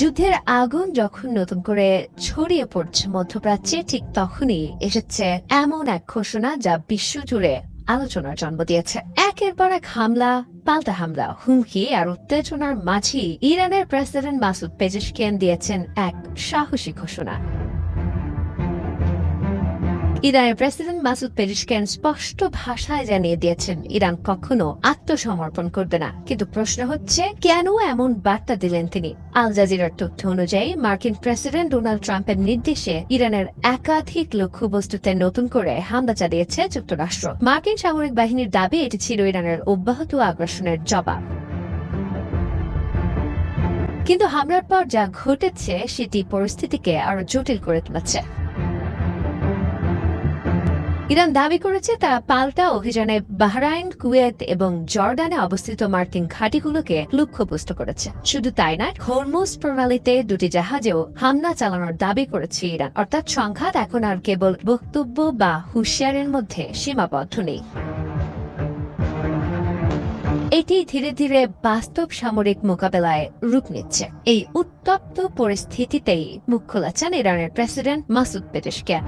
যুদ্ধের আগুন যখন নতুন করে ছড়িয়ে পড়ছে মধ্যপ্রাচ্যে, ঠিক তখনই এসেছে এমন এক ঘোষণা যা বিশ্বজুড়ে আলোচনার জন্ম দিয়েছে। একের পর এক হামলা, পাল্টা হামলা, হুমকি আর উত্তেজনার মাঝেই ইরানের প্রেসিডেন্ট মাসুদ পেজেশকিয়ান দিয়েছেন এক সাহসী ঘোষণা। ইরানের প্রেসিডেন্ট মাসুদ পেজেশকিয়ান স্পষ্ট ভাষায় জানিয়ে দিয়েছেন ইরান কখনো আত্মসমর্পণ করবে না। কিন্তু প্রশ্ন হচ্ছে, কেন এমন বার্তা দিলেন তিনি? আল জাজিরার তথ্য অনুযায়ী মার্কিন প্রেসিডেন্ট ডোনাল্ড ট্রাম্পের নির্দেশে ইরানের একাধিক লক্ষ্যবস্তুতে নতুন করে হামলা চালিয়েছে যুক্তরাষ্ট্র। মার্কিন সামরিক বাহিনীর দাবি এটি ছিল ইরানের অব্যাহত আগ্রাসনের জবাব। কিন্তু হামলার পর যা ঘটেছে সেটি পরিস্থিতিকে আরো জটিল করে তুলেছে। ইরান দাবি করেছে তারা পাল্টা অভিযানে বাহরাইন, কুয়েত এবং জর্ডানে অবস্থিত মার্কিন ঘাঁটিগুলোকে লক্ষ্যবস্তু করেছে। শুধু তাই নয়, হরমুজ প্রণালীতে দুটি জাহাজেও হামলা চালানোর দাবি করেছে ইরান। অর্থাৎ সংঘাত এখন আর কেবল বক্তব্য বা হুঁশিয়ারির মধ্যে সীমাবদ্ধ নেই। এটি ধীরে ধীরে বাস্তব সামরিক মোকাবেলায় রূপ নিচ্ছে। এই উত্তপ্ত পরিস্থিতিতেই মুখ খোলাচ্ছেন ইরানের president Masoud Pezeshkian.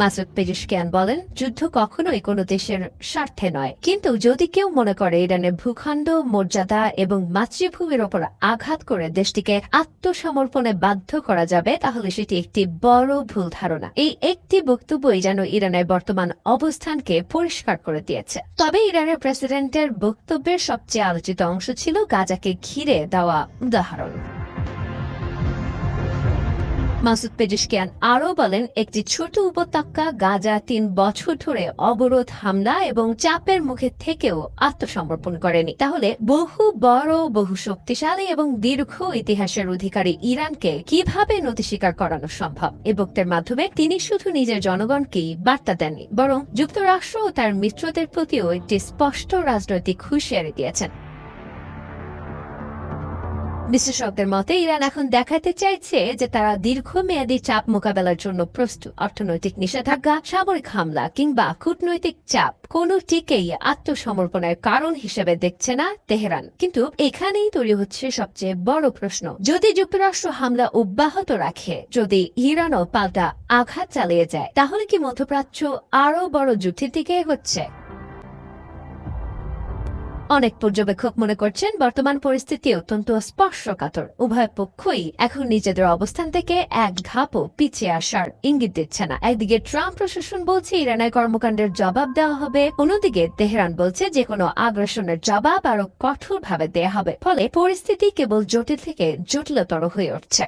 Masoud Pezeshkian বলেন, যুদ্ধ কখনোই কোনো দেশের স্বার্থে নয়, কিন্তু যদি কেউ মনে করে ইরানের ভূখণ্ড, মর্যাদা এবং মাতৃভূমির ওপর আঘাত করে দেশটিকে আত্মসমর্পণে বাধ্য করা যাবে, তাহলে সেটি একটি বড় ভুল ধারণা। এই একটি বক্তব্যই যেন ইরানের বর্তমান অবস্থানকে পরিষ্কার করে দিয়েছে। তবে ইরানের প্রেসিডেন্টের বক্তব্যের সবচেয়ে আলোচিত অংশ ছিল গাজাকে ঘিরে দেওয়া উদাহরণ। মাসুদ পেজেশকিয়ান আরও বলেন, একটি ছোট উপত্যকা গাজা ৩ বছর ধরে অবরোধ, হামলা এবং চাপের মুখে থেকেও আত্মসমর্পণ করেনি। তাহলে বহু বড়, বহু শক্তিশালী এবং দীর্ঘ ইতিহাসের অধিকারী ইরানকে কিভাবে নতি স্বীকার করানো সম্ভব? এই বক্তব্যের মাধ্যমে তিনি শুধু নিজের জনগণকেই বার্তা দেননি, বরং যুক্তরাষ্ট্র ও তার মিত্রদের প্রতিও একটি স্পষ্ট রাজনৈতিক হুঁশিয়ারি দিয়েছেন। বিশ্লেষকদের মতে ইরান এখন দেখাতে চাইছে যে তারা দীর্ঘমেয়াদী চাপ মোকাবেলার জন্য প্রস্তুত। অর্থনৈতিক নিষেধাজ্ঞা, সামরিক হামলা কিংবা কূটনৈতিক চাপ কোনোটিকেই আত্মসমর্পণের কারণ হিসেবে দেখছে না তেহরান। কিন্তু এখানেই তৈরি হচ্ছে সবচেয়ে বড় প্রশ্ন, যদি যুক্তরাষ্ট্র হামলা অব্যাহত রাখে, যদি ইরানও পাল্টা আঘাত চালিয়ে যায়, তাহলে কি মধ্যপ্রাচ্য আরও বড় যুদ্ধের দিকে এগোচ্ছে? অনেক পর্যবেক্ষক মনে করছেন বর্তমান পরিস্থিতি অত্যন্ত স্পর্শকাতর। উভয় পক্ষই এখন নিজেদের অবস্থান থেকে এক ধাপও পিছিয়ে আসার ইঙ্গিত দিচ্ছে না। একদিকে ট্রাম্প প্রশাসন বলছে ইরানের কর্মকাণ্ডের জবাব দেওয়া হবে, অন্যদিকে তেহরান বলছে যে কোনো আগ্রাসনের জবাব আরো কঠোরভাবে দেওয়া হবে। ফলে পরিস্থিতি কেবল জটিল থেকে জটিলতর হয়ে উঠছে।